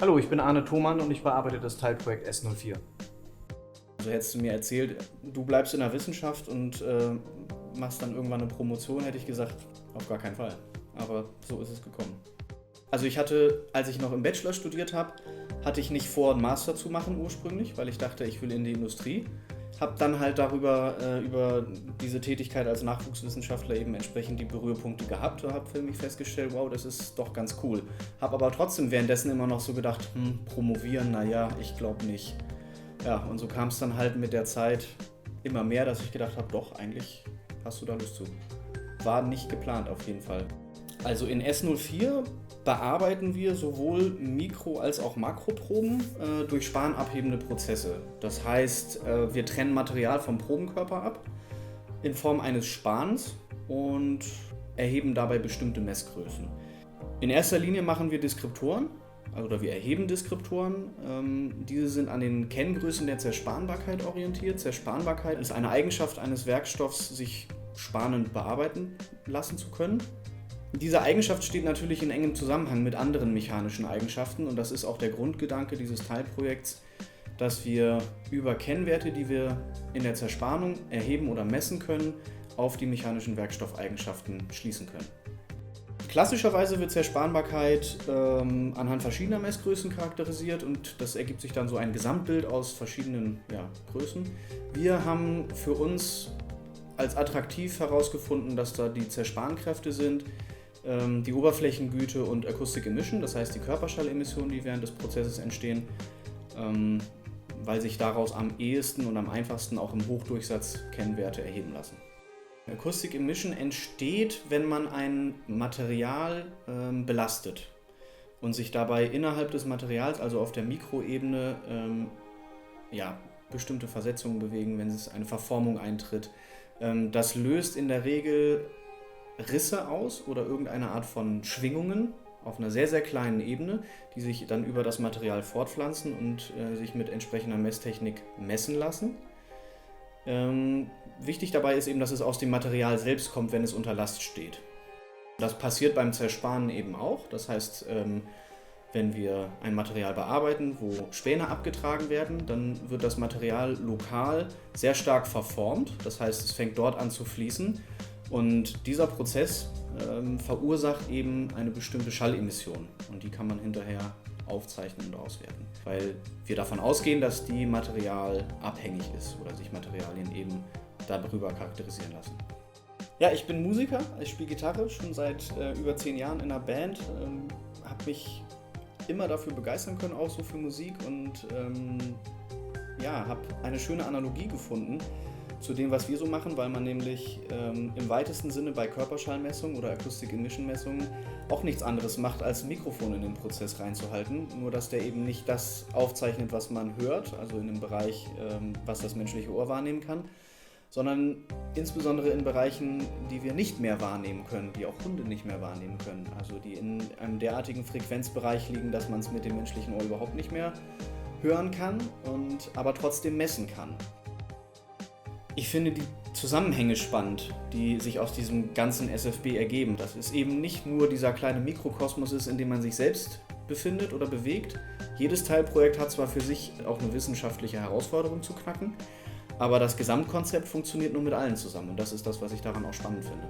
Hallo, ich bin Arne Thomann und ich bearbeite das Teilprojekt S04. Also hättest du mir erzählt, du bleibst in der Wissenschaft und machst dann irgendwann eine Promotion, hätte ich gesagt, auf gar keinen Fall. Aber so ist es gekommen. Also ich hatte, als ich noch im Bachelor studiert habe, hatte ich nicht vor, einen Master zu machen ursprünglich, weil ich dachte, ich will in die Industrie. Habe dann halt über diese Tätigkeit als Nachwuchswissenschaftler eben entsprechend die Berührpunkte gehabt und habe für mich festgestellt, wow, das ist doch ganz cool. Habe aber trotzdem währenddessen immer noch so gedacht, promovieren, naja, ich glaube nicht. Ja, und so kam es dann halt mit der Zeit immer mehr, dass ich gedacht habe, doch, eigentlich hast du da Lust zu. War nicht geplant auf jeden Fall. Also in S04 bearbeiten wir sowohl Mikro- als auch Makroproben durch spanabhebende Prozesse. Das heißt, wir trennen Material vom Probenkörper ab in Form eines Spans und erheben dabei bestimmte Messgrößen. In erster Linie machen wir Deskriptoren, oder wir erheben Deskriptoren. Diese sind an den Kenngrößen der Zerspanbarkeit orientiert. Zerspanbarkeit ist eine Eigenschaft eines Werkstoffs, sich spanend bearbeiten lassen zu können. Diese Eigenschaft steht natürlich in engem Zusammenhang mit anderen mechanischen Eigenschaften und das ist auch der Grundgedanke dieses Teilprojekts, dass wir über Kennwerte, die wir in der Zerspannung erheben oder messen können, auf die mechanischen Werkstoffeigenschaften schließen können. Klassischerweise wird Zerspanbarkeit anhand verschiedener Messgrößen charakterisiert und das ergibt sich dann so ein Gesamtbild aus verschiedenen Größen. Wir haben für uns als attraktiv herausgefunden, dass da die Zerspankräfte sind, die Oberflächengüte und Acoustic Emission, das heißt die Körperschallemissionen, die während des Prozesses entstehen, weil sich daraus am ehesten und am einfachsten auch im Hochdurchsatz Kennwerte erheben lassen. Acoustic Emission entsteht, wenn man ein Material belastet und sich dabei innerhalb des Materials, also auf der Mikroebene, bestimmte Versetzungen bewegen, wenn es eine Verformung eintritt. Das löst in der Regel Risse aus oder irgendeine Art von Schwingungen auf einer sehr, sehr kleinen Ebene, die sich dann über das Material fortpflanzen und sich mit entsprechender Messtechnik messen lassen. Wichtig dabei ist eben, dass es aus dem Material selbst kommt, wenn es unter Last steht. Das passiert beim Zerspanen eben auch. Das heißt, wenn wir ein Material bearbeiten, wo Späne abgetragen werden, dann wird das Material lokal sehr stark verformt. Das heißt, es fängt dort an zu fließen. Und dieser Prozess verursacht eben eine bestimmte Schallemission und die kann man hinterher aufzeichnen und auswerten, weil wir davon ausgehen, dass die materialabhängig ist oder sich Materialien eben darüber charakterisieren lassen. Ja, ich bin Musiker, ich spiele Gitarre schon seit über 10 Jahren in einer Band, habe mich immer dafür begeistern können, auch so für Musik und habe eine schöne Analogie gefunden zu dem, was wir so machen, weil man nämlich im weitesten Sinne bei Körperschallmessungen oder Acoustic Emission Messungen auch nichts anderes macht, als ein Mikrofon in den Prozess reinzuhalten, nur dass der eben nicht das aufzeichnet, was man hört, also in dem Bereich, was das menschliche Ohr wahrnehmen kann, sondern insbesondere in Bereichen, die wir nicht mehr wahrnehmen können, die auch Hunde nicht mehr wahrnehmen können, also die in einem derartigen Frequenzbereich liegen, dass man es mit dem menschlichen Ohr überhaupt nicht mehr hören kann und aber trotzdem messen kann. Ich finde die Zusammenhänge spannend, die sich aus diesem ganzen SFB ergeben. Dass es eben nicht nur dieser kleine Mikrokosmos ist, in dem man sich selbst befindet oder bewegt. Jedes Teilprojekt hat zwar für sich auch eine wissenschaftliche Herausforderung zu knacken, aber das Gesamtkonzept funktioniert nur mit allen zusammen und das ist das, was ich daran auch spannend finde.